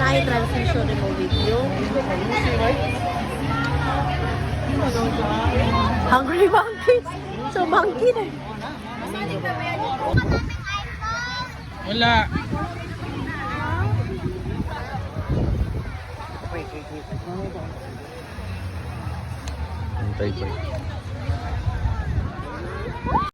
na transition ni mo video. Hungry monkeys. So monkey na. Wala. Antay pa.